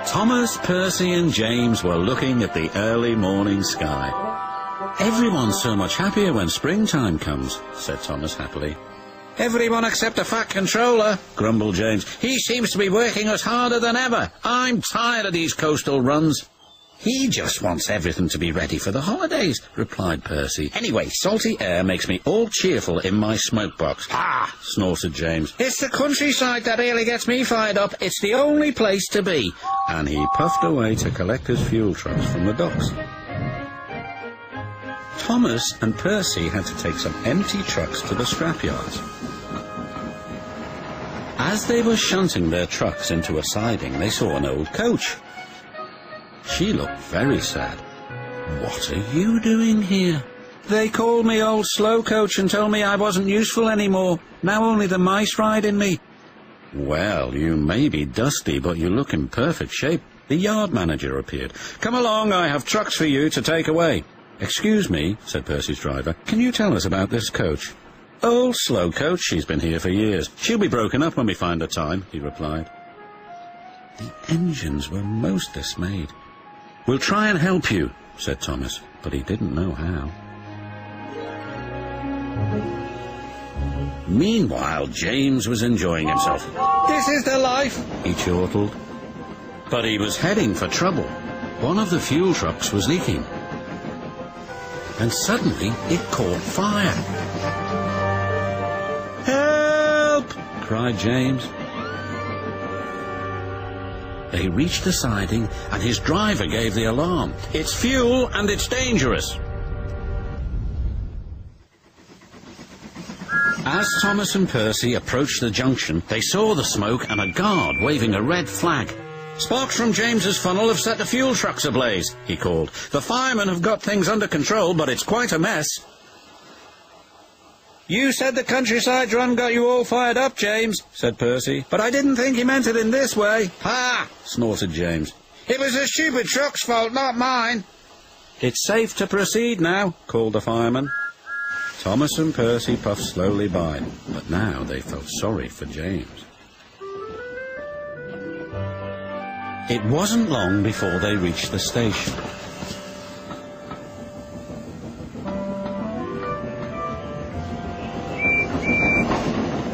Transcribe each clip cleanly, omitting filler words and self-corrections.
Thomas, Percy and James were looking at the early morning sky. "Everyone's so much happier when springtime comes," said Thomas happily. "Everyone except the fat controller," grumbled James. "He seems to be working us harder than ever. I'm tired of these coastal runs." "He just wants everything to be ready for the holidays," replied Percy. "Anyway, salty air makes me all cheerful in my smoke box." "Ah!" snorted James. "It's the countryside that really gets me fired up. It's the only place to be." And he puffed away to collect his fuel trucks from the docks. Thomas and Percy had to take some empty trucks to the scrapyards. As they were shunting their trucks into a siding, they saw an old coach. She looked very sad. "What are you doing here?" "They called me old slow coach and told me I wasn't useful anymore. Now only the mice ride in me." "Well, you may be dusty, but you look in perfect shape." The yard manager appeared. "Come along, I have trucks for you to take away." "Excuse me," said Percy's driver, "can you tell us about this coach?" "Old slow coach, she's been here for years. She'll be broken up when we find her time," he replied. The engines were most dismayed. "We'll try and help you," said Thomas, but he didn't know how. Meanwhile, James was enjoying himself. "This is the life," he chortled. But he was heading for trouble. One of the fuel trucks was leaking. And suddenly it caught fire. "Help!" cried James. They reached the siding, and his driver gave the alarm. "It's fuel, and it's dangerous." As Thomas and Percy approached the junction, they saw the smoke and a guard waving a red flag. "Sparks from James's funnel have set the fuel trucks ablaze," he called. "The firemen have got things under control, but it's quite a mess." "You said the countryside run got you all fired up, James," said Percy. "But I didn't think he meant it in this way." "Ha!" snorted James. "It was the stupid truck's fault, not mine." "It's safe to proceed now," called the fireman. Thomas and Percy puffed slowly by, but now they felt sorry for James. It wasn't long before they reached the station.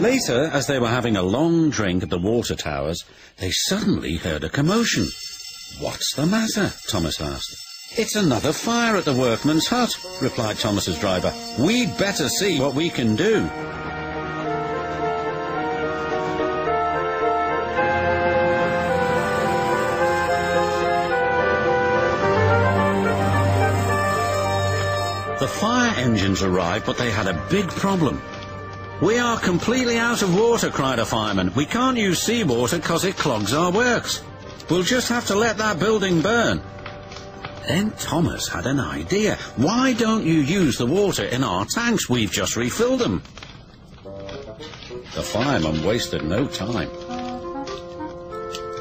Later, as they were having a long drink at the water towers, they suddenly heard a commotion. "What's the matter?" Thomas asked. "It's another fire at the workman's hut," replied Thomas's driver. "We'd better see what we can do." The fire engines arrived, but they had a big problem. "We are completely out of water," cried a fireman. "We can't use seawater because it clogs our works. We'll just have to let that building burn." Then Thomas had an idea. "Why don't you use the water in our tanks? We've just refilled them." The fireman wasted no time.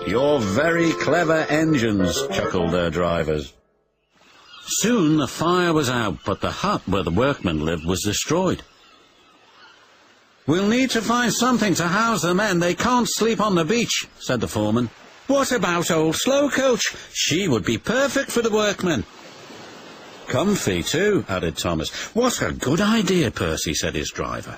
"You're very clever engines," chuckled their drivers. Soon the fire was out, but the hut where the workmen lived was destroyed. "We'll need to find something to house the men. They can't sleep on the beach," said the foreman. "What about old slow coach? She would be perfect for the workmen." "Comfy too," added Thomas. "What a good idea, Percy," said his driver.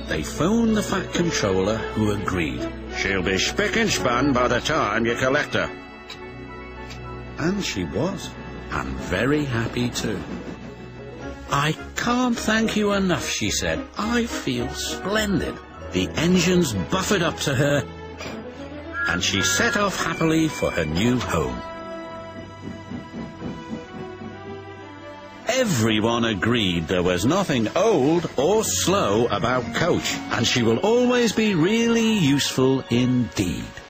They phoned the fat controller, who agreed. "She'll be spick and span by the time you collect her." And she was, and very happy too. "I can't thank you enough," she said. "I feel splendid." The engines buffered up to her, and she set off happily for her new home. Everyone agreed there was nothing old or slow about Coach, and she will always be really useful indeed.